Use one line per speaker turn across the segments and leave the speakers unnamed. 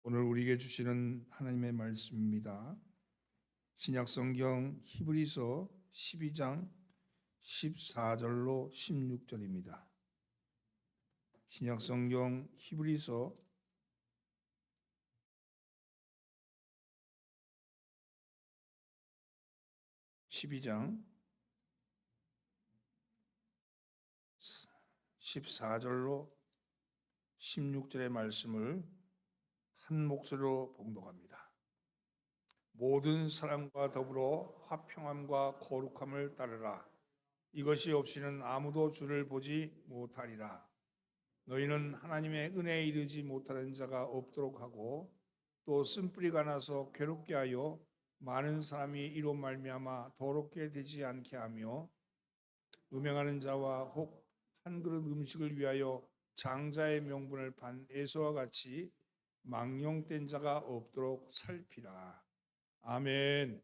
오늘 우리에게 주시는 하나님의 말씀입니다. 신약성경 히브리서 12장 14절로 16절입니다. 신약성경 히브리서 12장 14절로 16절의 말씀을 한 목소리로 봉독합니다. 모든 사람과 더불어 화평함과 거룩함을 따르라. 이것이 없이는 아무도 주를 보지 못하리라. 너희는 하나님의 은혜에 이르지 못하는 자가 없도록 하고 또 쓴뿌리가 나서 괴롭게 하여 많은 사람이 이로 말미암아 더럽게 되지 않게 하며 음행하는 자와 혹 한 그릇 음식을 위하여 장자의 명분을 판 에서와 같이 망령된 자가 없도록 살피라. 아멘.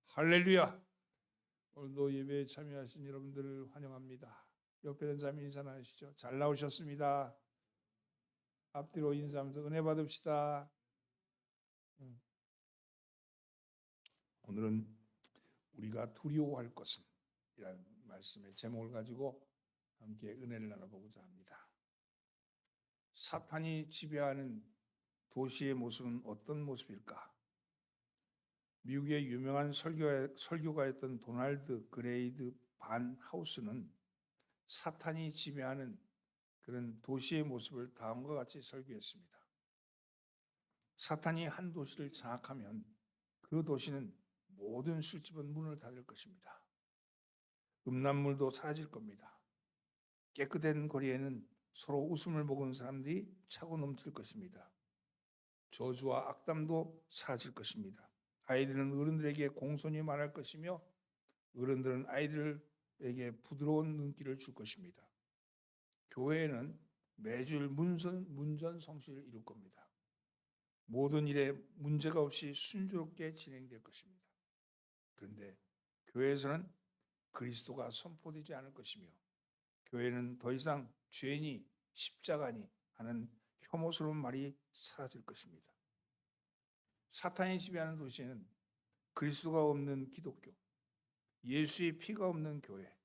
할렐루야. 오늘도 예배에 참여하신 여러분들을 환영합니다. 옆에 있는 사람 인사 나누시죠. 잘 나오셨습니다. 앞뒤로 인사하면서 은혜 받읍시다. 오늘은 우리가 두려워할 것은 이라는 말씀의 제목을 가지고 함께 은혜를 나눠보고자 합니다. 사탄이 지배하는 도시의 모습은 어떤 모습일까? 미국의 유명한 설교가였던 도널드 그레이드 반 하우스는 사탄이 지배하는 그런 도시의 모습을 다음과 같이 설교했습니다. 사탄이 한 도시를 장악하면 그 도시는 모든 술집은 문을 닫을 것입니다. 음란물도 사라질 겁니다. 깨끗한 거리에는 서로 웃음을 먹은 사람들이 차고 넘칠 것입니다. 저주와 악담도 사라질 것입니다. 아이들은 어른들에게 공손히 말할 것이며 어른들은 아이들에게 부드러운 눈길을 줄 것입니다. 교회에는 매주일 문전성시를 이룰 겁니다. 모든 일에 문제가 없이 순조롭게 진행될 것입니다. 그런데 교회에서는 그리스도가 선포되지 않을 것이며 교회는 더 이상 죄니 십자가니 하는 혐오스러운 말이 사라질 것입니다. 사탄이 지배하는 도시에는 그리스도가 없는 기독교, 예수의 피가 없는 교회,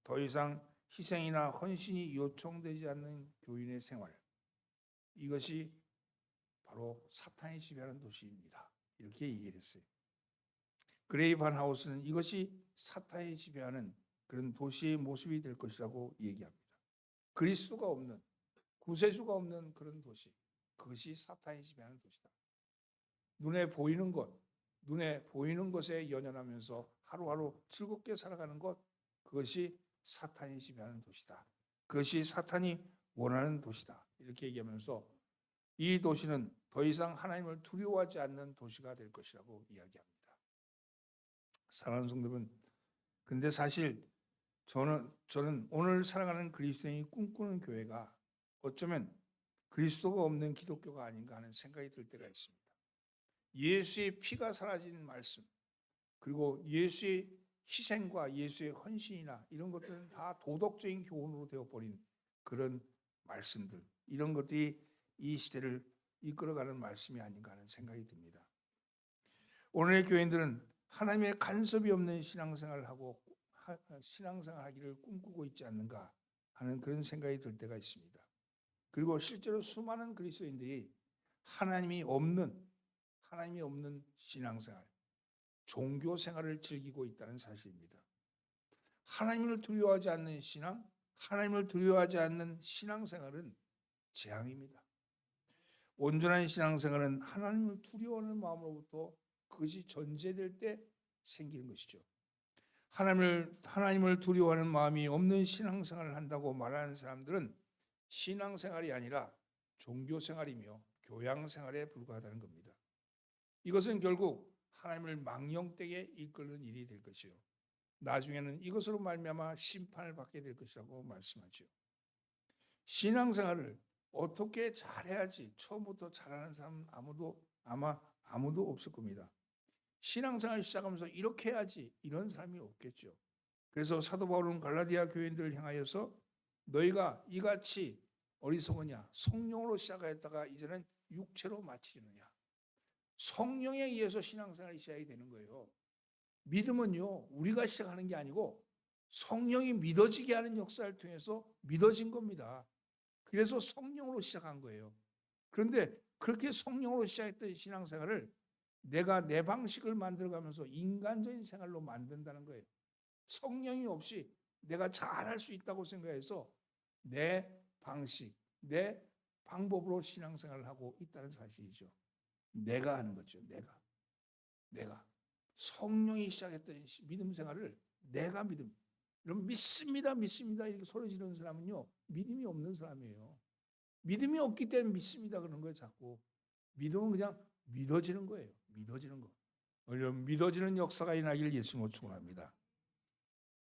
더 이상 희생이나 헌신이 요청되지 않는 교인의 생활, 이것이 바로 사탄이 지배하는 도시입니다. 이렇게 얘기를 했어요. 그레이 반 하우스는 이것이 사탄이 지배하는 그런 도시의 모습이 될 것이라고 얘기합니다. 그리스도가 없는, 구세주가 없는 그런 도시, 그것이 사탄이 지배하는 도시다. 눈에 보이는 것에 연연하면서 하루하루 즐겁게 살아가는 것, 그것이 사탄이 지배하는 도시다. 그것이 사탄이 원하는 도시다. 이렇게 얘기하면서 이 도시는 더 이상 하나님을 두려워하지 않는 도시가 될 것이라고 이야기합니다. 사랑하는 성도분, 근데 사실 저는 오늘 살아가는 그리스도인이 꿈꾸는 교회가 어쩌면 그리스도가 없는 기독교가 아닌가 하는 생각이 들 때가 있습니다. 예수의 피가 사라진 말씀, 그리고 예수의 희생과 예수의 헌신이나 이런 것들은 다 도덕적인 교훈으로 되어버린 그런 말씀들, 이런 것들이 이 시대를 이끌어가는 말씀이 아닌가 하는 생각이 듭니다. 오늘의 교인들은 하나님의 간섭이 없는 신앙생활을 하기를 꿈꾸고 있지 않는가 하는 그런 생각이 들 때가 있습니다. 그리고 실제로 수많은 그리스도인들이 하나님이 없는 신앙생활, 종교생활을 즐기고 있다는 사실입니다. 하나님을 두려워하지 않는 신앙, 하나님을 두려워하지 않는 신앙생활은 재앙입니다. 온전한 신앙생활은 하나님을 두려워하는 마음으로부터 그것이 전제될 때 생기는 것이죠. 하나님을 두려워하는 마음이 없는 신앙생활을 한다고 말하는 사람들은 신앙생활이 아니라 종교생활이며 교양생활에 불과하다는 겁니다. 이것은 결국 하나님을 망령되게 이끄는 일이 될 것이요, 나중에는 이것으로 말미암아 심판을 받게 될 것이라고 말씀하죠. 신앙생활을 어떻게 잘해야지 처음부터 잘하는 사람은 아무도 없을 겁니다. 신앙생활 시작하면서 이렇게 해야지 이런 사람이 없겠죠. 그래서 사도 바울은 갈라디아 교인들을 향하여서 너희가 이같이 어리석으냐, 성령으로 시작하였다가 이제는 육체로 마치느냐. 성령에 의해서 신앙생활이 시작이 되는 거예요. 믿음은요, 우리가 시작하는 게 아니고 성령이 믿어지게 하는 역사를 통해서 믿어진 겁니다. 그래서 성령으로 시작한 거예요. 그런데 그렇게 성령으로 시작했던 신앙생활을 내가 내 방식을 만들어가면서 인간적인 생활로 만든다는 거예요. 성령이 없이 내가 잘할 수 있다고 생각해서 내 방식, 내 방법으로 신앙생활을 하고 있다는 사실이죠. 내가 하는 거죠. 내가. 성령이 시작했던 믿음 생활을 내가 믿음. 여러분 믿습니다 이렇게 소리 지르는 사람은요, 믿음이 없는 사람이에요. 믿음이 없기 때문에 믿습니다 그러는 거예요. 자꾸 믿음은 그냥 믿어지는 거예요. 믿어지는 거. 여러분 믿어지는 역사가 일어나길 예수님으로 축원합니다.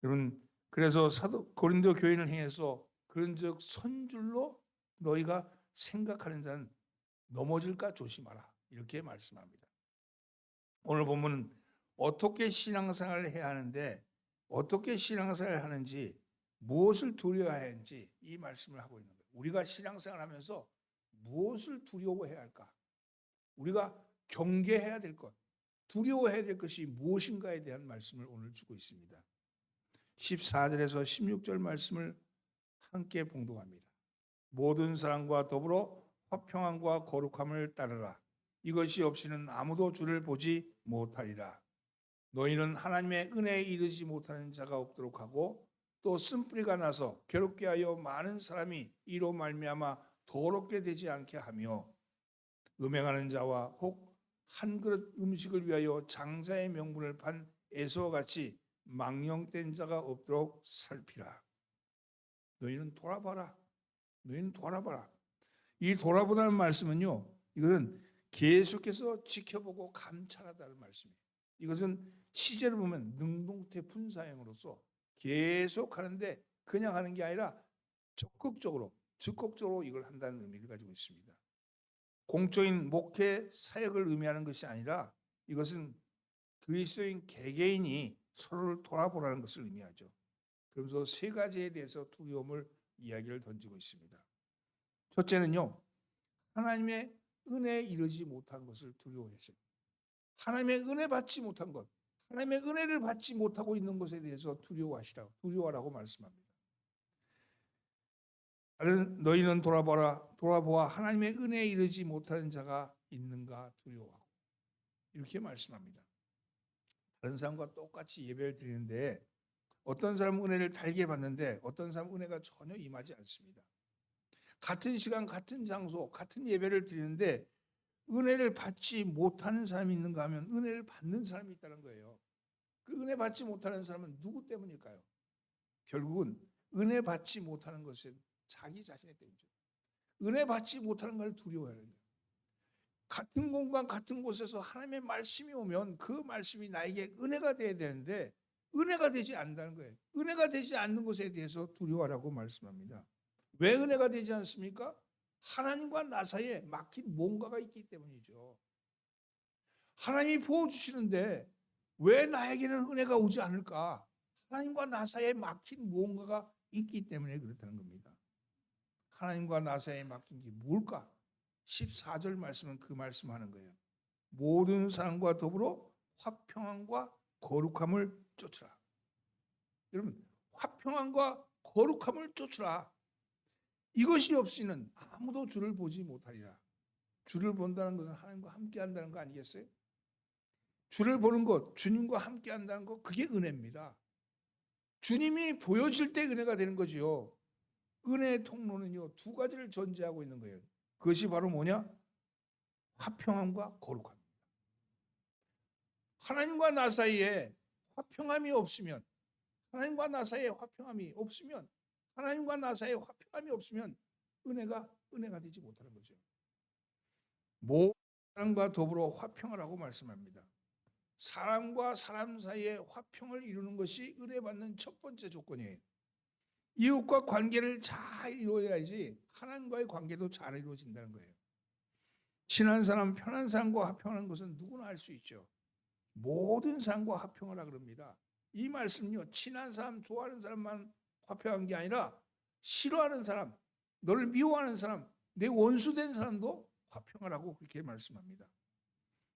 여러분 그래서 사도 고린도 교인을 향해서 그런즉 선줄로 너희가 생각하는 자는 넘어질까 조심하라 이렇게 말씀합니다. 오늘 본문은 어떻게 신앙생활을 해야 하는데 어떻게 신앙생활을 하는지 무엇을 두려워해야 하는지 이 말씀을 하고 있는 거예요. 우리가 신앙생활을 하면서 무엇을 두려워해야 할까? 우리가 경계해야 될 것, 두려워해야 될 것이 무엇인가에 대한 말씀을 오늘 주고 있습니다. 14절에서 16절 말씀을 함께 봉독합니다. 모든 사람과 더불어 화평함과 거룩함을 따르라. 이것이 없이는 아무도 주를 보지 못하리라. 너희는 하나님의 은혜에 이르지 못하는 자가 없도록 하고 또 쓴뿌리가 나서 괴롭게 하여 많은 사람이 이로 말미암아 더럽게 되지 않게 하며 음행하는 자와 혹 한 그릇 음식을 위하여 장자의 명분을 판 에서와 같이 망령된 자가 없도록 살피라. 너희는 돌아봐라. 너희는 돌아봐라. 이 돌아보라는 말씀은요, 이것은 계속해서 지켜보고 감찰하다는 말씀이에요. 이것은 시제를 보면 능동태 분사형으로서 계속 하는데 그냥 하는 게 아니라 적극적으로 이걸 한다는 의미를 가지고 있습니다. 공적인 목회 사역을 의미하는 것이 아니라 이것은 그리스도인 개개인이 서로를 돌아보라는 것을 의미하죠. 그러면서 세 가지에 대해서 두려움을 이야기를 던지고 있습니다. 첫째는요, 하나님의 은혜에 이르지 못한 것을 두려워했어요. 하나님의 은혜 받지 못한 것, 하나님의 은혜를 받지 못하고 있는 것에 대해서 두려워하라고 말씀합니다. 너희는 돌아보아 하나님의 은혜에 이르지 못하는 자가 있는가 두려워하고 이렇게 말씀합니다. 다른 사람과 똑같이 예배를 드리는데 어떤 사람은 은혜를 달게 받는데 어떤 사람은 은혜가 전혀 임하지 않습니다. 같은 시간, 같은 장소, 같은 예배를 드리는데 은혜를 받지 못하는 사람이 있는가 하면 은혜를 받는 사람이 있다는 거예요. 그 은혜 받지 못하는 사람은 누구 때문일까요? 결국은 은혜 받지 못하는 것은 자기 자신의 때문이죠. 은혜 받지 못하는 걸 두려워해야 돼요. 같은 공간, 같은 곳에서 하나님의 말씀이 오면 그 말씀이 나에게 은혜가 돼야 되는데 은혜가 되지 않는다는 거예요. 은혜가 되지 않는 것에 대해서 두려워하라고 말씀합니다. 왜 은혜가 되지 않습니까? 하나님과 나 사이에 막힌 뭔가가 있기 때문이죠. 하나님이 부어주시는데 왜 나에게는 은혜가 오지 않을까? 하나님과 나 사이에 막힌 뭔가가 있기 때문에 그렇다는 겁니다. 하나님과 나 사이에 막힌 게 뭘까? 14절 말씀은 그 말씀하는 거예요. 모든 사람과 더불어 화평함과 거룩함을 쫓으라. 여러분, 화평함과 거룩함을 쫓으라. 이것이 없이는 아무도 주를 보지 못하리라. 주를 본다는 것은 하나님과 함께 한다는 거 아니겠어요? 주를 보는 것, 주님과 함께 한다는 것, 그게 은혜입니다. 주님이 보여질 때 은혜가 되는 거지요. 은혜의 통로는요, 두 가지를 전제하고 있는 거예요. 그것이 바로 뭐냐? 화평함과 거룩함입니다. 하나님과 나 사이에 화평함이 없으면, 하나님과 나 사이에 화평함이 없으면, 하나님과 나 사이에 화평함이 없으면 은혜가 되지 못하는 거죠. 모든 사람과 더불어 화평하라고 말씀합니다. 사람과 사람 사이에 화평을 이루는 것이 은혜 받는 첫 번째 조건이에요. 이웃과 관계를 잘 이루어야지 하나님과의 관계도 잘 이루어진다는 거예요. 친한 사람, 편한 사람과 화평하는 것은 누구나 할 수 있죠. 모든 사람과 화평하라 그럽니다. 이 말씀은요, 친한 사람, 좋아하는 사람만 화평한 게 아니라 싫어하는 사람, 너를 미워하는 사람, 내 원수된 사람도 화평하라고 그렇게 말씀합니다.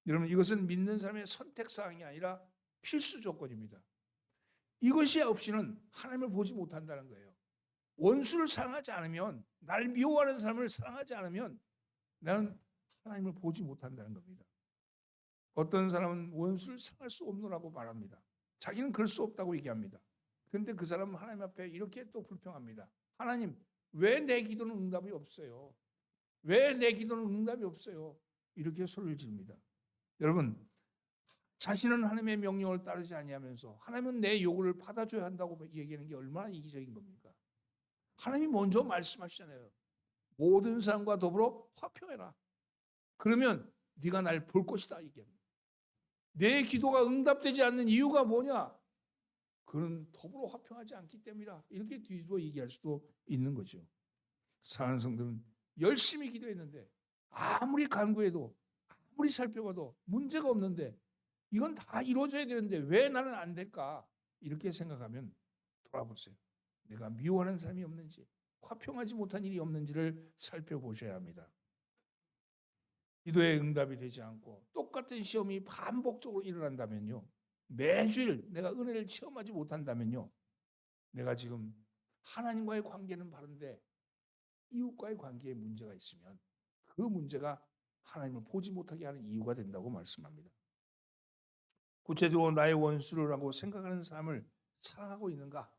여러분, 이것은 믿는 사람의 선택사항이 아니라 필수 조건입니다. 이것이 없이는 하나님을 보지 못한다는 거예요. 원수를 사랑하지 않으면, 날 미워하는 사람을 사랑하지 않으면 나는 하나님을 보지 못한다는 겁니다. 어떤 사람은 원수를 사랑할 수 없노라고 말합니다. 자기는 그럴 수 없다고 얘기합니다. 그런데 그 사람은 하나님 앞에 이렇게 또 불평합니다. 하나님, 왜 내 기도는 응답이 없어요? 왜 내 기도는 응답이 없어요? 이렇게 소리를 지릅니다. 여러분, 자신은 하나님의 명령을 따르지 아니하면서 하나님은 내 요구를 받아줘야 한다고 얘기하는 게 얼마나 이기적인 겁니까? 하나님이 먼저 말씀하시잖아요. 모든 사람과 더불어 화평해라. 그러면 네가 날 볼 것이다 얘기합니다. 내 기도가 응답되지 않는 이유가 뭐냐? 그는 더불어 화평하지 않기 때문이다. 이렇게 뒤집어 얘기할 수도 있는 거죠. 사랑하는 성도는 열심히 기도했는데 아무리 간구해도 아무리 살펴봐도 문제가 없는데 이건 다 이루어져야 되는데 왜 나는 안 될까? 이렇게 생각하면 돌아보세요. 내가 미워하는 사람이 없는지, 화평하지 못한 일이 없는지를 살펴보셔야 합니다. 기도의 응답이 되지 않고 똑같은 시험이 반복적으로 일어난다면요, 매주일 내가 은혜를 체험하지 못한다면요, 내가 지금 하나님과의 관계는 바른데 이웃과의 관계에 문제가 있으면 그 문제가 하나님을 보지 못하게 하는 이유가 된다고 말씀합니다. 구체적으로 나의 원수를 하고 생각하는 사람을 사랑하고 있는가?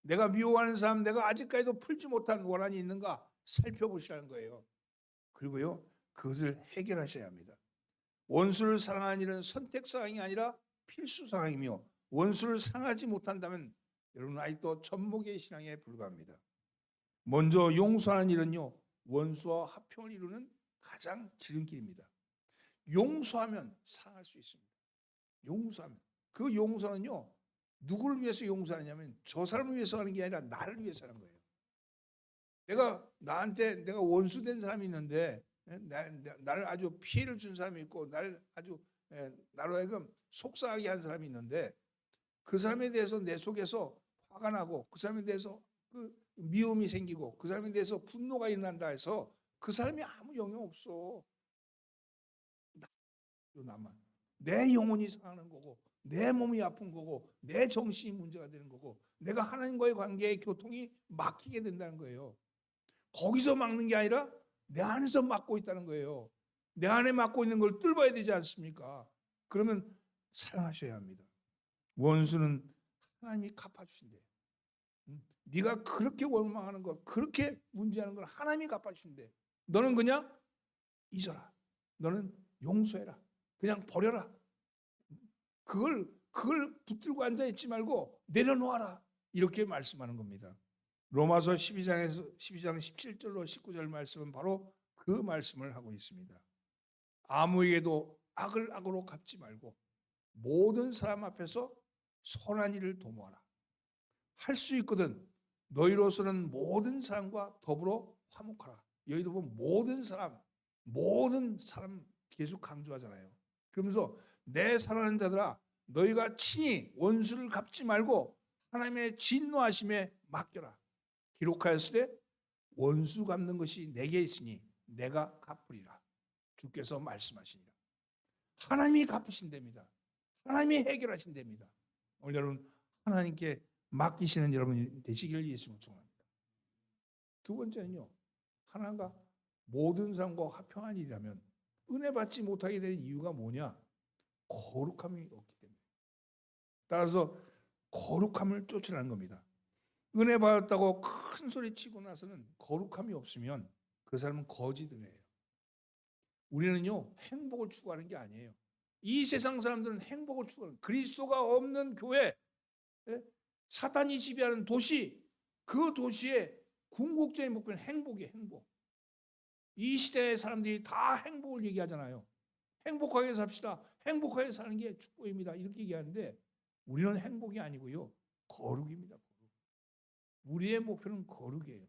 내가 미워하는 사람, 내가 아직까지도 풀지 못한 원한이 있는가 살펴보시라는 거예요. 그리고요, 그것을 해결하셔야 합니다. 원수를 사랑하는 일은 선택사항이 아니라 필수사항이며 원수를 사랑하지 못한다면 여러분 아직도 젖먹이의 신앙에 불과합니다. 먼저 용서하는 일은요, 원수와 화평을 이루는 가장 지름길입니다. 용서하면 사랑할 수 있습니다. 용서하면. 그 용서는요, 누구를 위해서 용서하느냐면 저 사람을 위해서 하는 게 아니라 나를 위해서 하는 거예요. 내가 원수된 사람이 있는데 나를 아주 피해를 준 사람이 있고 나를 나로 하여금 속상하게 한 사람이 있는데 그 사람에 대해서 내 속에서 화가 나고 그 사람에 대해서 그 미움이 생기고 그 사람에 대해서 분노가 일어난다 해서 그 사람이 아무 영향 없어. 나만. 내 영혼이 상하는 거고 내 몸이 아픈 거고 내 정신이 문제가 되는 거고 내가 하나님과의 관계의 교통이 막히게 된다는 거예요. 거기서 막는 게 아니라 내 안에서 막고 있다는 거예요. 내 안에 막고 있는 걸 뚫어야 되지 않습니까? 그러면 사랑하셔야 합니다. 원수는 하나님이 갚아주신대요. 네가 그렇게 원망하는 것, 그렇게 문제하는 걸 하나님이 갚아주신대. 너는 그냥 잊어라. 너는 용서해라. 그냥 버려라. 그걸 붙들고 앉아있지 말고 내려놓아라. 이렇게 말씀하는 겁니다. 로마서 12장 17절로 19절 말씀은 바로 그 말씀을 하고 있습니다. 아무에게도 악을 악으로 갚지 말고 모든 사람 앞에서 선한 일을 도모하라. 할 수 있거든 너희로서는 모든 사람과 더불어 화목하라. 여기도 보면 모든 사람 계속 강조하잖아요. 그러면서 내 사랑하는 자들아 너희가 친히 원수를 갚지 말고 하나님의 진노하심에 맡겨라. 기록하였으되 원수 갚는 것이 내게 있으니 내가 갚으리라. 주께서 말씀하시니라. 하나님이 갚으신답니다. 하나님이 해결하신답니다. 오늘 여러분 하나님께 맡기시는 여러분이 되시기를 예수님으로 축원합니다. 두 번째는요, 하나님과 모든 사람과 화평한 일이라면 은혜 받지 못하게 되는 이유가 뭐냐? 거룩함이 없기 때문에. 따라서 거룩함을 쫓으라는 겁니다. 은혜 받았다고 큰 소리 치고 나서는 거룩함이 없으면 그 사람은 거짓 은혜예요. 우리는요, 행복을 추구하는 게 아니에요. 이 세상 사람들은 행복을 추구하는, 그리스도가 없는 교회, 사탄이 지배하는 도시, 그 도시의 궁극적인 목표는 행복이에요. 행복. 이 시대의 사람들이 다 행복을 얘기하잖아요. 행복하게 삽시다. 행복하게 사는 게 축복입니다. 이렇게 얘기하는데 우리는 행복이 아니고요, 거룩입니다. 우리의 목표는 거룩이에요.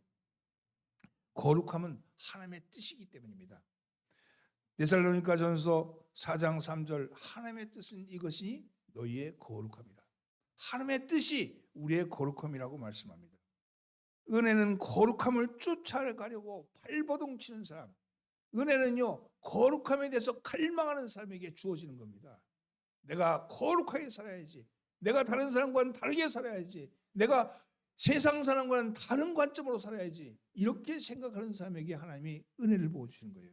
거룩함은 하나님의 뜻이기 때문입니다. 데살로니가전서 4장 3절 하나님의 뜻은 이것이 너희의 거룩함이다. 하나님의 뜻이 우리의 거룩함이라고 말씀합니다. 은혜는 거룩함을 쫓아가려고 발버둥 치는 사람, 은혜는요, 거룩함에 대해서 갈망하는 사람에게 주어지는 겁니다. 내가 거룩하게 살아야지. 내가 다른 사람과는 다르게 살아야지. 내가 세상 사람과는 다른 관점으로 살아야지. 이렇게 생각하는 사람에게 하나님이 은혜를 부어주시는 거예요.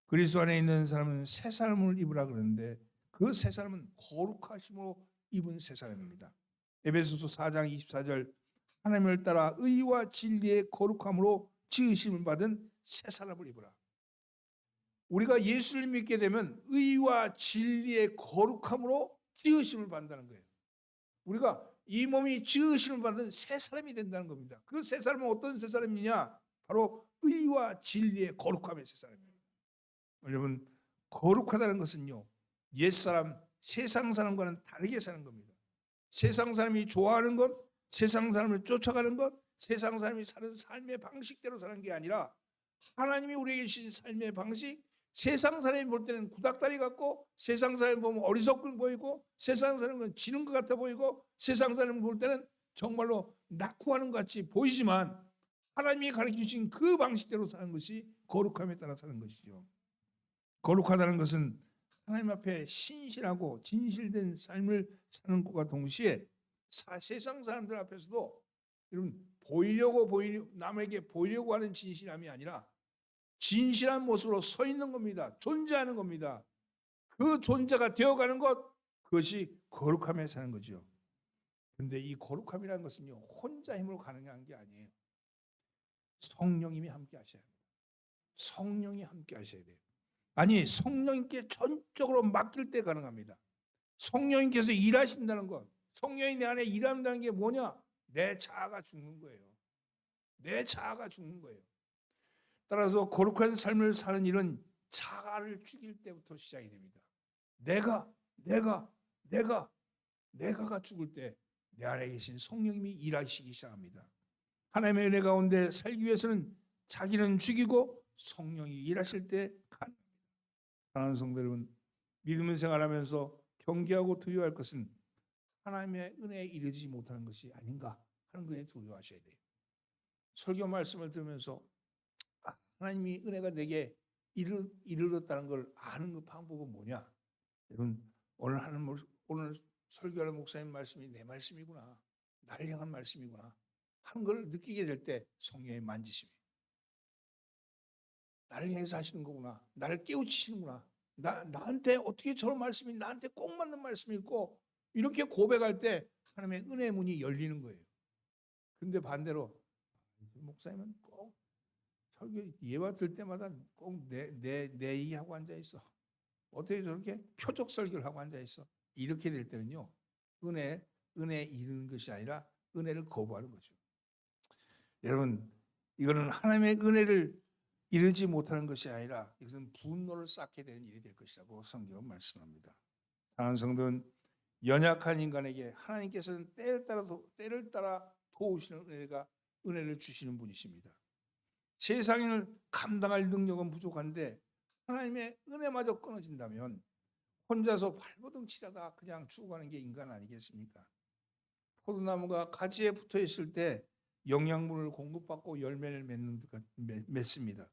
그리스도 안에 있는 사람은 새 사람을 입으라 그러는데 그 새 사람은 거룩하심으로 입은 새 사람입니다. 에베소서 4장 24절 하나님을 따라 의와 진리의 거룩함으로 지으심을 받은 새 사람을 입으라. 우리가 예수를 믿게 되면 의와 진리의 거룩함으로 지으심을 받는다는 거예요. 우리가 이 몸이 지으심을 받은 새 사람이 된다는 겁니다. 그 새 사람은 어떤 새 사람이냐? 바로 의와 진리의 거룩함의 새 사람입니다. 여러분, 거룩하다는 것은요, 옛사람, 세상 사람과는 다르게 사는 겁니다. 세상 사람이 좋아하는 것, 세상 사람을 쫓아가는 것, 세상 사람이 사는 삶의 방식대로 사는 게 아니라 하나님이 우리에게 주신 삶의 방식, 세상 사람이 볼 때는 구닥다리 같고 세상 사람이 보면 어리석은 보이고 세상 사람은 지는 것 같아 보이고 세상 사람이 볼 때는 정말로 낙후하는 것 같이 보이지만 하나님이 가르쳐 주신 그 방식대로 사는 것이 거룩함에 따라 사는 것이죠. 거룩하다는 것은 하나님 앞에 신실하고 진실된 삶을 사는 것과 동시에 세상 사람들 앞에서도 여러분 남에게 보이려고 하는 진실함이 아니라 진실한 모습으로 서 있는 겁니다. 존재하는 겁니다. 그 존재가 되어가는 것, 그것이 거룩함에 사는 거죠. 그런데 이 거룩함이라는 것은요, 혼자 힘으로 가능한 게 아니에요. 성령님이 함께 하셔야 합니다. 성령이 함께 하셔야 돼요. 아니, 성령님께 전적으로 맡길 때 가능합니다. 성령님께서 일하신다는 것, 성령이 내 안에 일한다는 게 뭐냐? 내 자아가 죽는 거예요. 내 자아가 죽는 거예요. 따라서 거룩한 삶을 사는 일은 자아를 죽일 때부터 시작이 됩니다. 내가가 죽을 때 내 안에 계신 성령님이 일하시기 시작합니다. 하나님의 은혜 가운데 살기 위해서는 자기는 죽이고 성령이 일하실 때 가능합니다. 사랑하는 성도 여러분, 믿음의 생활하면서 경계하고 두려워할 것은 하나님의 은혜에 이르지 못하는 것이 아닌가 하는 것에 두려워하셔야 돼요. 설교 말씀을 들으면서 하나님이 은혜가 내게 이르렀다는 걸 아는 그 방법은 뭐냐? 여러분, 오늘 설교하는 목사님 말씀이 내 말씀이구나, 나를 향한 말씀이구나 하는 걸 느끼게 될 때 성령의 만지심이에요. 나를 향해서 하시는 거구나, 나를 깨우치시는구나, 나한테 어떻게 저런 말씀이 나한테 꼭 맞는 말씀이 있고 이렇게 고백할 때 하나님의 은혜의 문이 열리는 거예요. 근데 반대로 목사님은 꼭 설교 예화 들 때마다 꼭 내 얘기하고 앉아 있어. 어떻게 저렇게 표적 설교를 하고 앉아 있어? 이렇게 될 때는요, 은혜에 이르는 것이 아니라 은혜를 거부하는 거죠. 여러분, 이거는 하나님의 은혜를 이르지 못하는 것이 아니라 이것은 분노를 쌓게 되는 일이 될 것이라고 성경은 말씀합니다. 사랑하는 성도는 연약한 인간에게 하나님께서는 때를 따라 도우시는 은혜를 주시는 분이십니다. 세상을 감당할 능력은 부족한데 하나님의 은혜마저 끊어진다면 혼자서 발버둥 치다가 그냥 죽어가는 게 인간 아니겠습니까? 포도나무가 가지에 붙어 있을 때 영양분을 공급받고 열매를 맺습니다.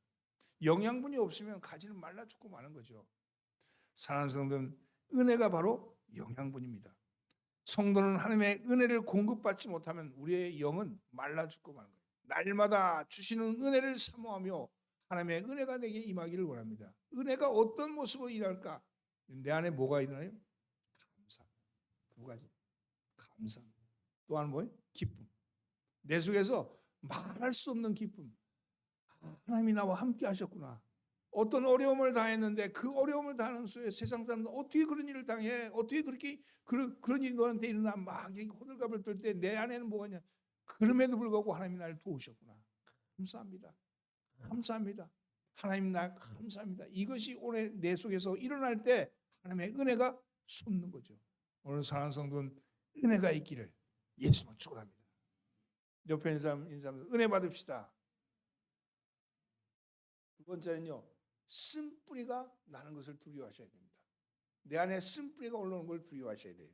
영양분이 없으면 가지는 말라 죽고 마는 거죠. 사랑하는 성도는 은혜가 바로 영양분입니다. 성도는 하나님의 은혜를 공급받지 못하면 우리의 영은 말라 죽고 마는 거예요. 날마다 주시는 은혜를 사모하며 하나님의 은혜가 내게 임하기를 원합니다. 은혜가 어떤 모습으로 일할까? 내 안에 뭐가 일어나요? 감사. 두 가지. 감사. 또 하나는 뭐예요? 기쁨. 내 속에서 말할 수 없는 기쁨. 하나님이 나와 함께 하셨구나. 어떤 어려움을 당했는데 그 어려움을 당하는 수에 세상 사람들 어떻게 그런 일을 당해? 어떻게 그렇게 그런 일이 너한테 일어나? 막 이렇게 호들갑을 떨 때 내 안에는 뭐가 있냐? 그럼에도 불구하고 하나님이 나를 도우셨구나. 감사합니다. 감사합니다. 하나님 나 감사합니다. 이것이 오늘 내 속에서 일어날 때 하나님의 은혜가 솟는 거죠. 오늘 사랑하는 성도는 은혜가 있기를 예수만 축원합니다. 옆에 있는 사람 인사하면서 은혜 받읍시다. 두 번째는요, 쓴뿌리가 나는 것을 두려워하셔야 됩니다. 내 안에 쓴뿌리가 올라오는 걸 두려워하셔야 돼요.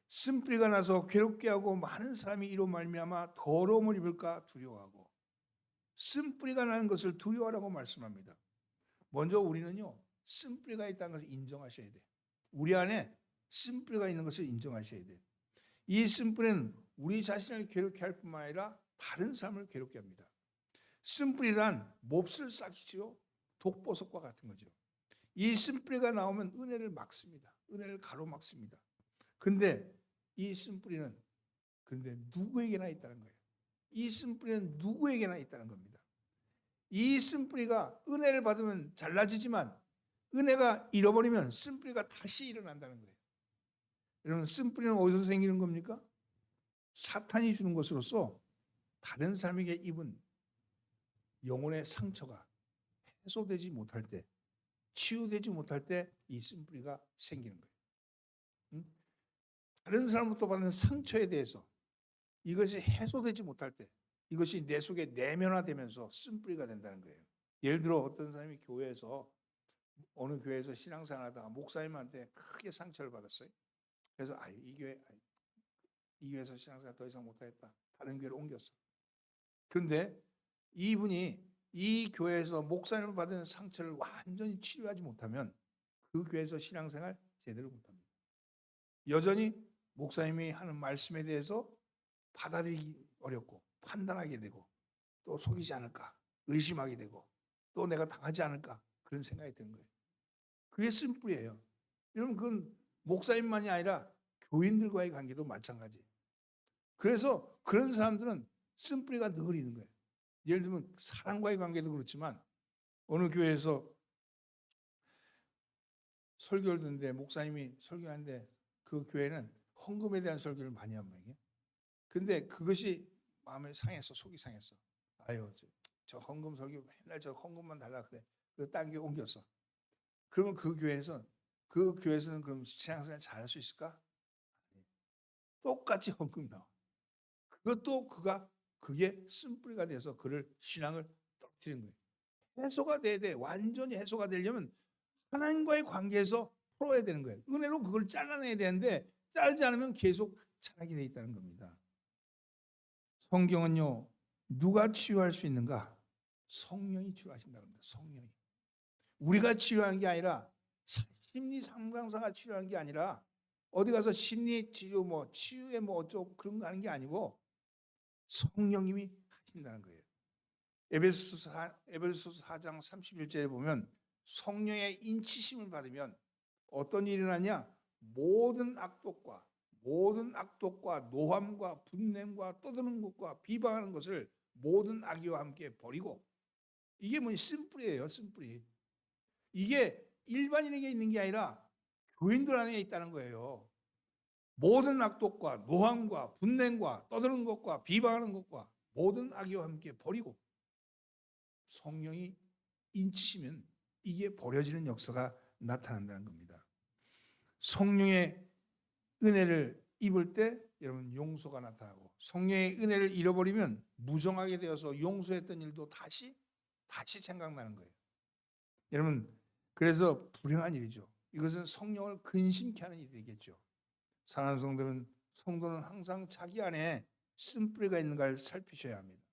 쓴뿌리가 나서 괴롭게 하고 많은 사람이 이로 말미암아 더러움을 입을까 두려워하고 쓴뿌리가 나는 것을 두려워하라고 말씀합니다. 먼저 우리는요, 쓴뿌리가 있다는 것을 인정하셔야 돼요. 우리 안에 쓴뿌리가 있는 것을 인정하셔야 돼요. 이 쓴뿌리는 우리 자신을 괴롭게 할 뿐만 아니라 다른 사람을 괴롭게 합니다. 쓴뿌리란 몹쓸 싹이지요, 독보석과 같은 거죠. 이 쓴뿌리가 나오면 은혜를 막습니다. 은혜를 가로막습니다. 근데 이 쓴뿌리는 누구에게나 있다는 거예요. 이 쓴뿌리는 누구에게나 있다는 겁니다. 이 쓴뿌리가 은혜를 받으면 잘라지지만 은혜가 잃어버리면 쓴뿌리가 다시 일어난다는 거예요. 여러분, 쓴뿌리는 어디서 생기는 겁니까? 사탄이 주는 것으로서 다른 사람에게 입은 영혼의 상처가 해소되지 못할 때, 치유되지 못할 때 이 쓴뿌리가 생기는 거예요. 다른 사람부터 받는 상처에 대해서 이것이 해소되지 못할 때, 이것이 내 속에 내면화되면서 쓴뿌리가 된다는 거예요. 예를 들어 어떤 사람이 어느 교회에서 신앙생활하다가 목사님한테 크게 상처를 받았어요. 그래서 이 교회에서 신앙생활 더 이상 못하겠다, 다른 교회로 옮겼어. 그런데 이분이 이 교회에서 목사님을 받은 상처를 완전히 치료하지 못하면 그 교회에서 신앙생활 제대로 못합니다. 여전히 목사님이 하는 말씀에 대해서 받아들이기 어렵고 판단하게 되고 또 속이지 않을까 의심하게 되고 또 내가 당하지 않을까 그런 생각이 드는 거예요. 그게 쓴뿌리예요. 여러분, 그건 목사님만이 아니라 교인들과의 관계도 마찬가지예요. 그래서 그런 사람들은 쓴뿌리가 늘 있는 거예요. 예를 들면 사람과의 관계도 그렇지만 어느 교회에서 설교를 듣는데 목사님이 설교하는데 그 교회는 헌금에 대한 설교를 많이 한 모양이에요. 근데 그것이 마음에 상해서 속이 상했어. 아유, 저 헌금 설교 맨날 저 헌금만 달라 그래. 그래서 딴 교회 옮겼어. 그러면 그 교회에서는 그럼 신앙생활 잘할 수 있을까? 똑같이 헌금 나와. 그것도 그게 쓴뿌리가 돼서 그를 신앙을 떨어뜨리는 거예요. 해소가 돼야 돼. 완전히 해소가 되려면 하나님과의 관계에서 풀어야 되는 거예요. 은혜로 그걸 잘라내야 되는데 자르지 않으면 계속 자라게 돼 있다는 겁니다. 성경은요, 누가 치유할 수 있는가? 성령이 치유하신다고 합니다. 성령이. 우리가 치유한 게 아니라 심리 상담사가 치료하는 게 아니라 어디 가서 심리 치료 치유에 어쩌고 그런 거 하는 게 아니고 성령님이 하신다는 거예요. 에베소서 4장 31절에 보면 성령의 인치심을 받으면 어떤 일이 일어나냐? 모든 악독과 노함과 분냄과 떠드는 것과 비방하는 것을 모든 악의와 함께 버리고, 이게 쓴뿌리예요. 쓴뿌리. 이게 일반인에게 있는 게 아니라 교인들 안에 있다는 거예요. 모든 악독과 노함과 분냄과 떠드는 것과 비방하는 것과 모든 악의와 함께 버리고 성령이 인치시면 이게 버려지는 역사가 나타난다는 겁니다. 성령의 은혜를 입을 때 여러분 용서가 나타나고, 성령의 은혜를 잃어버리면 무정하게 되어서 용서했던 일도 다시 생각나는 거예요. 여러분, 그래서 불행한 일이죠. 이것은 성령을 근심케 하는 일이 되겠죠. 사랑하는 성도는 항상 자기 안에 쓴뿌리가 있는가를 살피셔야 합니다.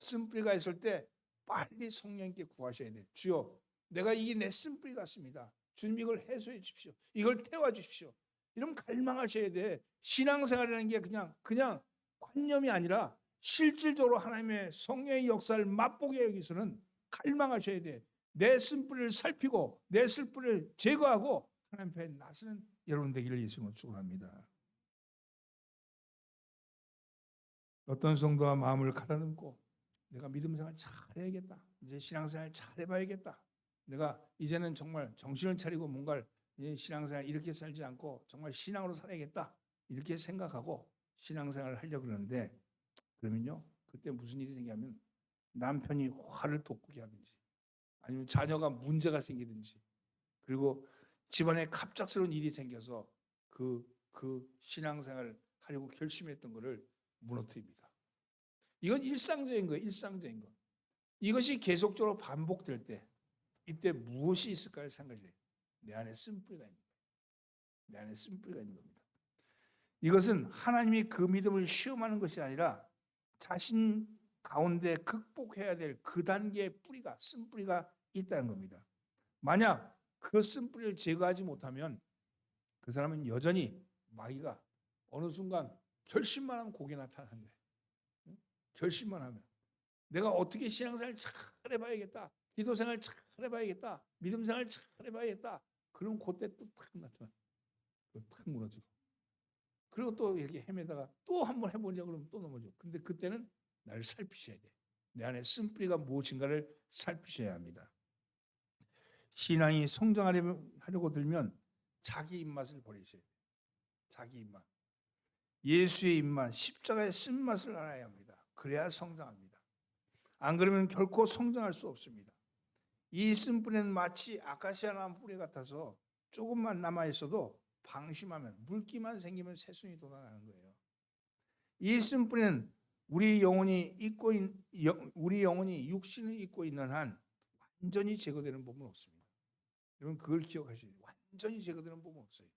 쓴뿌리가 있을 때 빨리 성령님께 구하셔야 돼요. 주여, 내가 이게 내 쓴뿌리 같습니다. 주님, 이걸 해소해 주십시오. 이걸 태워 주십시오. 이런 갈망하셔야 돼. 신앙생활이라는 게 그냥 관념이 아니라 실질적으로 하나님의 성령의 역사를 맛보게 하기 위해서는 갈망하셔야 돼. 내 쓴뿌리를 살피고 내 쓴뿌리를 제거하고 하나님 앞에 나서는 여러분 되기를 예수님으로 축원합니다. 어떤 성도가 마음을 가다듬고 내가 믿음 생활 잘해야겠다. 이제 신앙생활 잘해봐야겠다. 내가 이제는 정말 정신을 차리고 뭔가를 신앙생활 이렇게 살지 않고 정말 신앙으로 살아야겠다. 이렇게 생각하고 신앙생활을 하려고 그러는데, 그러면요, 그때 무슨 일이 생기냐면 남편이 화를 돋구게 하든지 아니면 자녀가 문제가 생기든지, 그리고 집안에 갑작스러운 일이 생겨서 그 신앙생활을 하려고 결심했던 것을 무너뜨립니다. 이건 일상적인 거예요. 일상적인 거. 이것이 계속적으로 반복될 때 이때 무엇이 있을까를 생각해야 돼요. 내 안에 쓴뿌리가 있는 거예요. 내 안에 쓴뿌리가 있는 겁니다. 이것은 하나님이 그 믿음을 시험하는 것이 아니라 자신 가운데 극복해야 될 그 단계의 뿌리가, 쓴뿌리가 있다는 겁니다. 만약 그 쓴뿌리를 제거하지 못하면 그 사람은 여전히 마귀가 어느 순간 결심만 하면 곡에 나타나는데, 결심만 하면 내가 어떻게 신앙생활 잘 해봐야겠다, 기도생활 잘 해봐야겠다, 믿음생활 잘 해봐야겠다, 그럼 그때 또 탁 나타나, 탁 무너지고, 그리고 또 이렇게 헤매다가 또 한번 해보자 그러면 또 넘어져. 근데 그때는 나를 살피셔야 돼. 내 안에 쓴뿌리가 무엇인가를 살피셔야 합니다. 신앙이 성장하려고 들면 자기 입맛을 버리셔야 돼요. 자기 입맛. 예수의 입맛, 십자가의 쓴맛을 알아야 합니다. 그래야 성장합니다. 안 그러면 결코 성장할 수 없습니다. 이 쓴뿌리는 마치 아카시아 나무 뿌리 같아서 조금만 남아있어도 방심하면, 물기만 생기면 새순이 돋아나는 거예요. 이 쓴뿌리는 우리 영혼이 육신을 입고 있는 한 완전히 제거되는 법은 없습니다. 여러분 그걸 기억하셔야 돼요. 완전히 제거되는 법은 없어요.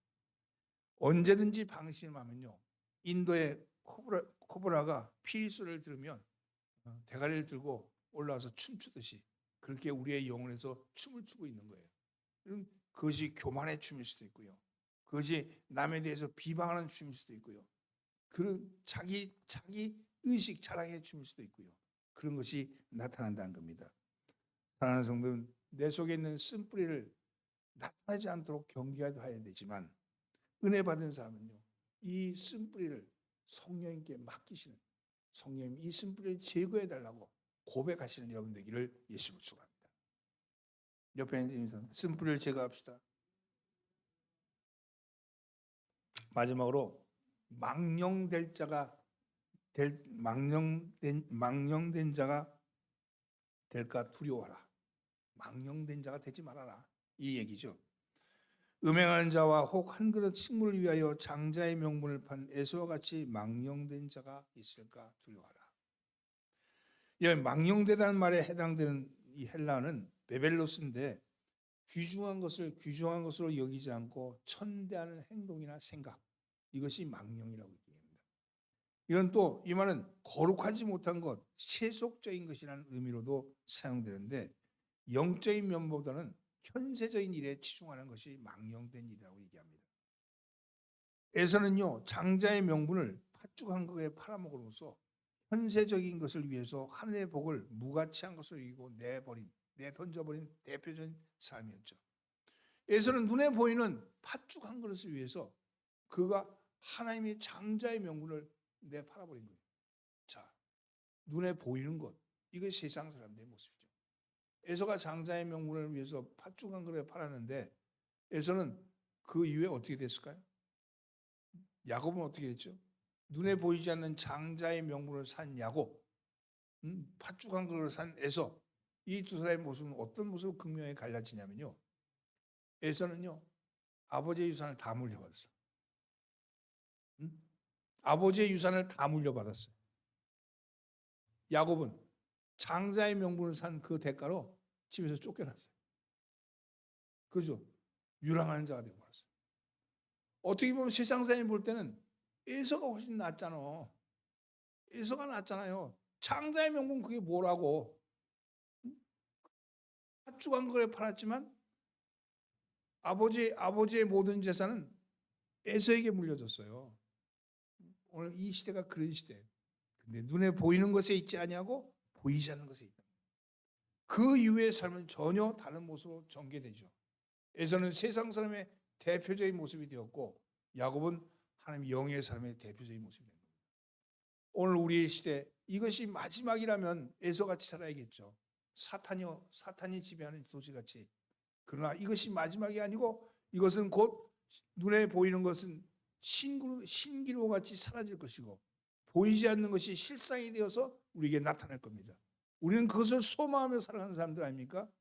언제든지 방심하면요, 인도의 코브라가 피리 소리를 들으면 대가리를 들고 올라와서 춤추듯이 그렇게 우리의 영혼에서 춤을 추고 있는 거예요. 그것이 교만의 춤일 수도 있고요, 그것이 남에 대해서 비방하는 춤일 수도 있고요, 그런 자기 의식 자랑의 춤일 수도 있고요. 그런 것이 나타난다는 겁니다. 사랑하는 성도는 내 속에 있는 쓴뿌리를 나타나지 않도록 경계해야 되지만, 은혜 받은 사람은요, 이 쓴뿌리를 성령님께 맡기시는, 성령님 이 쓴뿌리를 제거해 달라고 고백하시는 여러분 되기를 예수님으로 축원합니다. 옆에 있는 사람, 쓴뿌리를 제거합시다. 마지막으로 망령된 자가 될까 두려워하라. 망령된 자가 되지 말아라, 이 얘기죠. 음행하는 자와 혹 한 그릇 식물을 위하여 장자의 명분을 판 에서와 같이 망령된 자가 있을까 두려워하라. 이 망령되다는 말에 해당되는 이 헬라어는 베벨로스인데, 귀중한 것으로 여기지 않고 천대하는 행동이나 생각, 이것이 망령이라고 얘기합니다. 이건 또 이 말은 거룩하지 못한 것, 세속적인 것이라는 의미로도 사용되는데, 영적인 면보다는 현세적인 일에 치중하는 것이 망령된 일이라고 얘기합니다. 에서는요, 장자의 명분을 팥죽한 것에 팔아먹음으로써 현세적인 것을 위해서 하늘의 복을 무가치한 것으로 이기고 내던져버린 대표적인 삶이었죠. 에서는 눈에 보이는 팥죽 한 그릇을 위해서 그가 하나님의 장자의 명분을 팔아버린 거예요. 자, 눈에 보이는 것, 이것이 세상 사람들의 모습이죠. 에서가 장자의 명분을 위해서 팥죽 한 그릇에 팔았는데, 에서는 그 이후에 어떻게 됐을까요? 야곱은 어떻게 됐죠? 눈에 보이지 않는 장자의 명분을 산 야곱, 팥죽 한 그릇을 산 에서, 이 두 사람의 모습은 어떤 모습으로 극명하게 갈라지냐면요, 에서는요, 아버지의 유산을 다 물려받았어요. 아버지의 유산을 다 물려받았어요. 야곱은 장자의 명분을 산 그 대가로 집에서 쫓겨났어요. 그렇죠? 유랑하는 자가 되고 말았어요. 어떻게 보면 세상 사람이 볼 때는 에서가 훨씬 낫잖아. 에서가 낫잖아요. 장자의 명분 그게 뭐라고. 팥죽 한 그릇에 팔았지만 아버지의 모든 재산은 에서에게 물려줬어요. 오늘 이 시대가 그런 시대예요. 근데 눈에 보이는 것에 있지 아니하고 보이지 않는 것에 있다. 그 이후의 삶은 전혀 다른 모습으로 전개되죠. 에서는 세상 사람의 대표적인 모습이 되었고, 야곱은 하나님 영의 삶의 대표적인 모습이 됩니다. 오늘 우리의 시대, 이것이 마지막이라면 에서같이 살아야겠죠. 사탄이 지배하는 도시같이. 그러나 이것이 마지막이 아니고, 이것은 곧 눈에 보이는 것은 신기루 같이 사라질 것이고, 보이지 않는 것이 실상이 되어서 우리에게 나타날 겁니다. 우리는 그것을 소망하며 살아가는 사람들 아닙니까?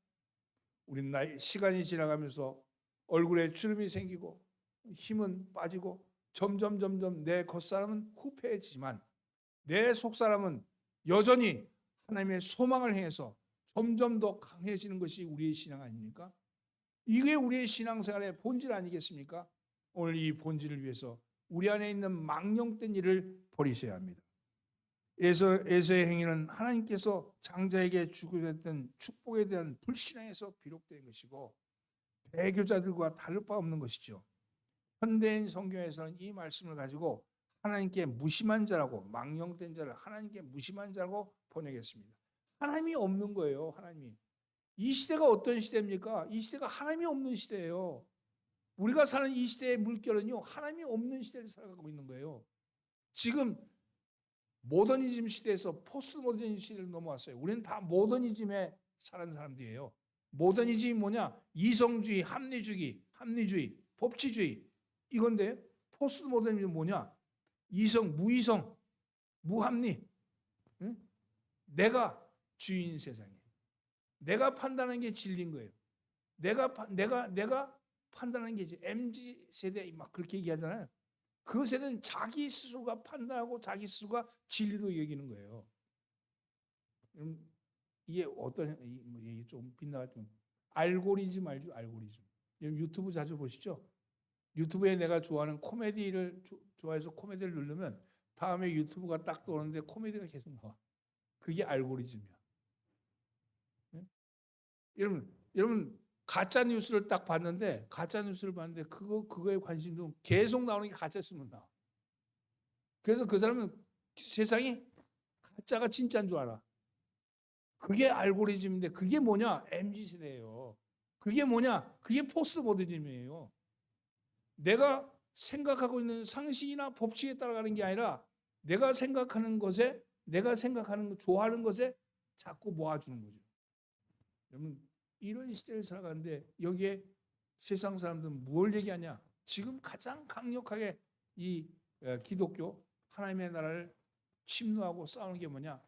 우리는 시간이 지나가면서 얼굴에 주름이 생기고 힘은 빠지고 점점 내 겉사람은 후패해지지만 내 속사람은 여전히 하나님의 소망을 향해서 점점 더 강해지는 것이 우리의 신앙 아닙니까? 이게 우리의 신앙생활의 본질 아니겠습니까? 오늘 이 본질을 위해서 우리 안에 있는 망령된 일을 버리셔야 합니다. 에서의 행위는 하나님께서 장자에게 주고했던 축복에 대한 불신앙에서 비롯된 것이고 배교자들과 다를 바 없는 것이죠. 현대인 성경에서는 이 말씀을 가지고 하나님께 무심한 자라고, 망령된 자를 하나님께 무심한 자라고 번역했습니다. 하나님이 없는 거예요. 하나님이. 이 시대가 어떤 시대입니까? 이 시대가 하나님이 없는 시대예요. 우리가 사는 이 시대의 물결은요, 하나님이 없는 시대를 살아가고 있는 거예요. 지금 모더니즘 시대에서 포스트 모더니즘 시대를 넘어왔어요. 우리는 다 모더니즘에 사는 사람들이에요. 모더니즘이 뭐냐? 이성주의, 합리주의, 법치주의 이건데, 포스트 모더니즘은 뭐냐? 이성, 무이성, 무합리. 응? 내가 주인 세상에. 내가 판단하는 게 진리인 거예요. 내가 판단하는 게 이제 MZ 세대 막 그렇게 얘기하잖아요. 그 세대는 자기 스스로가 판단하고 자기 스스로가 진리로 여기는 거예요. 이게 어떤 얘기 좀 빗나갔지만 알고리즘 알죠? 알고리즘. 유튜브 자주 보시죠? 유튜브에 내가 좋아하는 코미디를 좋아해서 코미디를 누르면 다음에 유튜브가 딱 떠오르는데 코미디가 계속 나와. 그게 알고리즘이야. 네? 여러분 가짜 뉴스를 딱 봤는데 그거에 관심도 계속 나오는 게 가짜 뉴스만 나와. 그래서 그 사람은 세상이 가짜가 진짜인 줄 알아. 그게 알고리즘인데 그게 뭐냐? MZ 세대예요. 그게 뭐냐? 그게 포스트 모더니즘이에요. 내가 생각하고 있는 상식이나 법칙에 따라가는 게 아니라 내가 생각하는 것에 좋아하는 것에 자꾸 모아주는 거죠. 여러분 이런 시대를 살아가는데 여기에 세상 사람들은 뭘 얘기하냐? 지금 가장 강력하게 이 기독교 하나님의 나라를 침노하고 싸우는 게 뭐냐?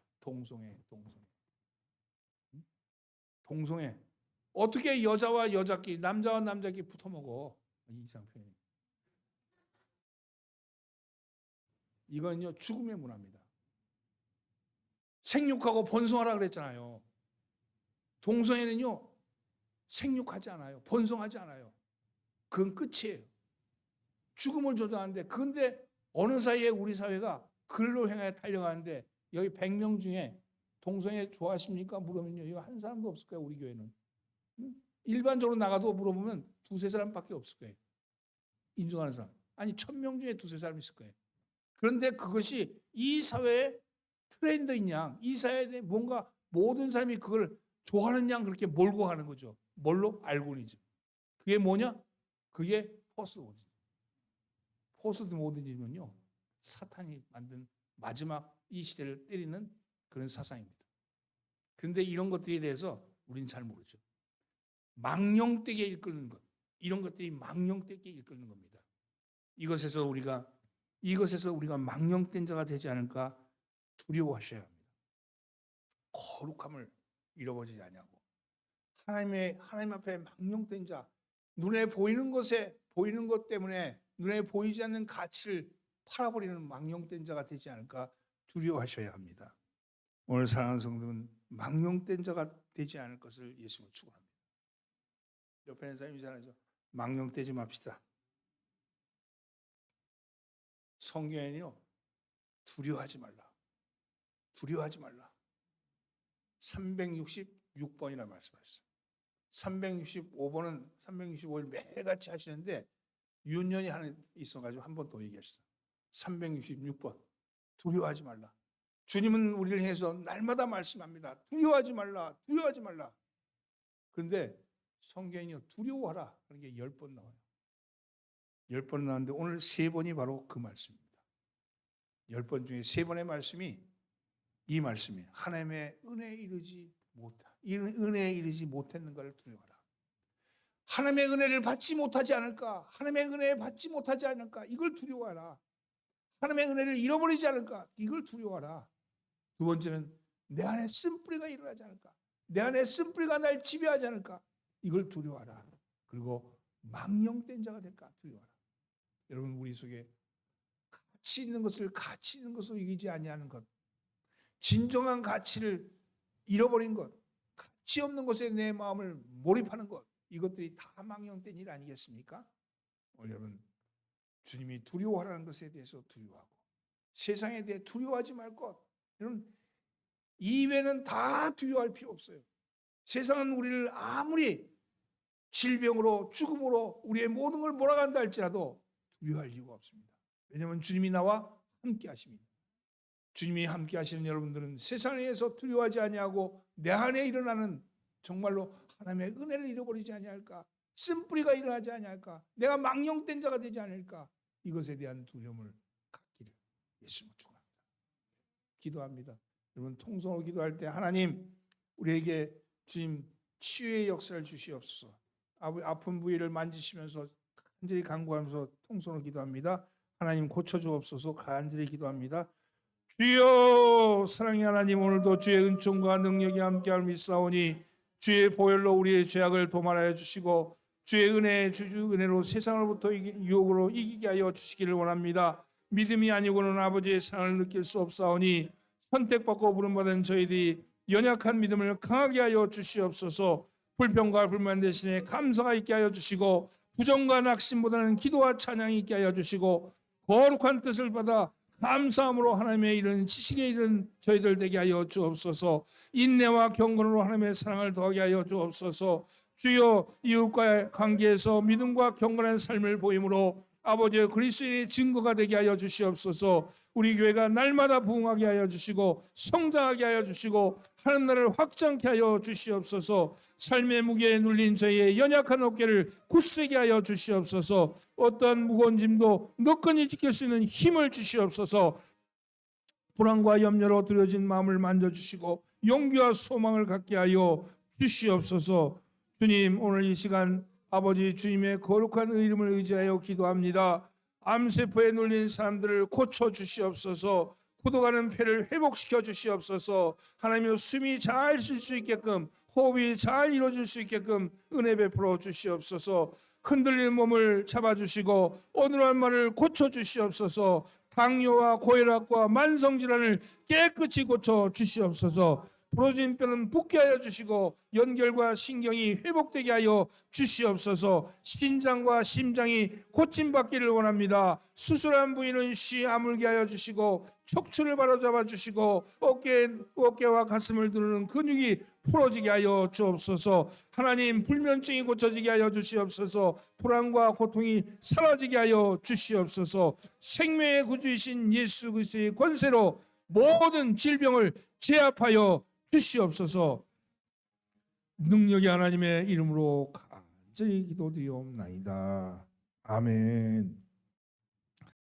동성애. 어떻게 여자와 여자끼리, 남자와 남자끼리 붙어먹어? 이상 표현. 이건요 죽음의 문화입니다. 생육하고 번성하라 그랬잖아요. 동성애는요 생육하지 않아요. 번성하지 않아요. 그건 끝이에요. 죽음을 조장하는데 그런데 어느 사이에 우리 사회가 글로 향해 달려가는데 여기 100명 중에 동성애 좋아하십니까? 물으면요. 이거 한 사람도 없을 거예요. 우리 교회는. 일반적으로 나가도 물어보면 두세 사람밖에 없을 거예요. 인정하는 사람. 아니 1000명 중에 두세 사람 있을 거예요. 그런데 그것이 이 사회의 트렌드인 양, 이 사회에 뭔가 모든 사람이 그걸 좋아하는 양 그렇게 몰고 가는 거죠. 뭘로? 알고리즘. 그게 뭐냐? 그게 포스트 모더니즘. 포스트 모더니즘은요. 사탄이 만든 마지막 이 시대를 때리는 그런 사상입니다. 그런데 이런 것들에 대해서 우리는 잘 모르죠. 망령되게 이끌는 것. 이런 것들이 망령되게 이끌는 겁니다. 이것에서 우리가 망령된 자가 되지 않을까 두려워하셔야 합니다. 거룩함을 잃어버리지 않냐고. 하나님 앞에 망령된 자, 눈에 보이는 것 때문에 눈에 보이지 않는 가치를 팔아버리는 망령된 자가 되지 않을까 두려워하셔야 합니다. 오늘 사랑하는 성도는 망령된 자가 되지 않을 것을 예수님은 축원합니다. 옆에 있는 사람이 잘하죠. 망령되지 맙시다. 성경에는요 두려워하지 말라. 366번이나 말씀하셨어요. 365번은 365일 매일같이 하시는데 윤년이 하나 있어가지고 한 번 더 얘기하셨어요. 366번 두려워하지 말라. 주님은 우리를 향해서 날마다 말씀합니다. 두려워하지 말라. 그런데 성경이요 두려워하라 그런 게 10번 나와요. 10번 나왔는데 오늘 3번이 바로 그 말씀입니다. 10번 중에 3번의 말씀이 이 말씀이에요. 하나님의 은혜에 이르지 못했는 것을 두려워하라. 하나님의 은혜를 받지 못하지 않을까? 하나님의 은혜 받지 못하지 않을까? 이걸 두려워하라. 하나님의 은혜를 잃어버리지 않을까? 이걸 두려워하라. 두 번째는 내 안에 쓴뿌리가 일어나지 않을까? 내 안에 쓴뿌리가 날 지배하지 않을까? 이걸 두려워하라. 그리고 망령된 자가 될까? 두려워하라. 여러분 우리 속에 가치 있는 것으로 이기지 아니하는 것, 진정한 가치를 잃어버린 것, 가치 없는 것에 내 마음을 몰입하는 것, 이것들이 다 망령된 일 아니겠습니까? 여러분 주님이 두려워하라는 것에 대해서 두려워하고 세상에 대해 두려워하지 말 것, 여러분, 이외에는 다 두려워할 필요 없어요. 세상은 우리를 아무리 질병으로 죽음으로 우리의 모든 걸 몰아간다 할지라도 두려워할 이유가 없습니다. 왜냐하면 주님이 나와 함께 하십니다. 주님이 함께 하시는 여러분들은 세상에서 두려워하지 아니하고 내 안에 일어나는 정말로 하나님의 은혜를 잃어버리지 아니할까, 쓴뿌리가 일어나지 아니할까, 내가 망령된 자가 되지 않을까, 이것에 대한 두려움을 갖기를 예수님을 축원합니다. 기도합니다. 여러분, 통성으로 기도할 때 하나님, 우리에게 주님 치유의 역사를 주시옵소서. 아픈 부위를 만지시면서 간절히 간구하면서 통성으로 기도합니다. 하나님 고쳐주옵소서. 간절히 기도합니다. 주여, 사랑의 하나님, 오늘도 주의 은총과 능력이 함께할 믿사오니 주의 보혈로 우리의 죄악을 도말하여 주시고 주의 은혜로 세상으로부터 유혹으로 이기게 하여 주시기를 원합니다. 믿음이 아니고는 아버지의 사랑을 느낄 수 없사오니 선택받고 부름받은 저희들이 연약한 믿음을 강하게 하여 주시옵소서. 불평과 불만 대신에 감사가 있게 하여 주시고 부정과 낙심보다는 기도와 찬양이 있게 하여 주시고 거룩한 뜻을 받아 감사함으로 하나님의 이른 지식에 이른 저희들 되게 하여 주옵소서. 인내와 경건으로 하나님의 사랑을 더하게 하여 주옵소서. 주여, 이웃과의 관계에서 믿음과 경건한 삶을 보임으로 아버지의 그리스도인의 증거가 되게 하여 주시옵소서. 우리 교회가 날마다 부흥하게 하여 주시고 성장하게 하여 주시고 하는 나라를 확장케 하여 주시옵소서. 삶의 무게에 눌린 저희의 연약한 어깨를 굳세게 하여 주시옵소서. 어떠한 무거운 짐도 너끈히 지킬 수 있는 힘을 주시옵소서. 불안과 염려로 두려진 마음을 만져주시고 용기와 소망을 갖게 하여 주시옵소서. 주님, 오늘 이 시간 아버지 주님의 거룩한 이름을 의지하여 기도합니다. 암세포에 눌린 사람들을 고쳐 주시옵소서. 굳어가는 폐를 회복시켜 주시옵소서. 하나님의 숨이 잘 쉴 수 있게끔, 호흡이 잘 이루어질 수 있게끔 은혜 베풀어 주시옵소서. 흔들리는 몸을 잡아주시고 어눌한 말을 고쳐 주시옵소서. 당뇨와 고혈압과 만성질환을 깨끗이 고쳐 주시옵소서. 부러진 뼈는 붙게 하여 주시고 연결과 신경이 회복되게 하여 주시옵소서. 신장과 심장이 고침받기를 원합니다. 수술한 부위는 쉬 아물게 하여 주시고 척추를 바로잡아 주시고 어깨와 가슴을 두르는 근육이 풀어지게 하여 주옵소서. 하나님, 불면증이 고쳐지게 하여 주시옵소서. 불안과 고통이 사라지게 하여 주시옵소서. 생명의 구주이신 예수 그리스도의 권세로 모든 질병을 제압하여 주시옵소서. 능력이 하나님의 이름으로 간절히 기도드리옵나이다. 아멘.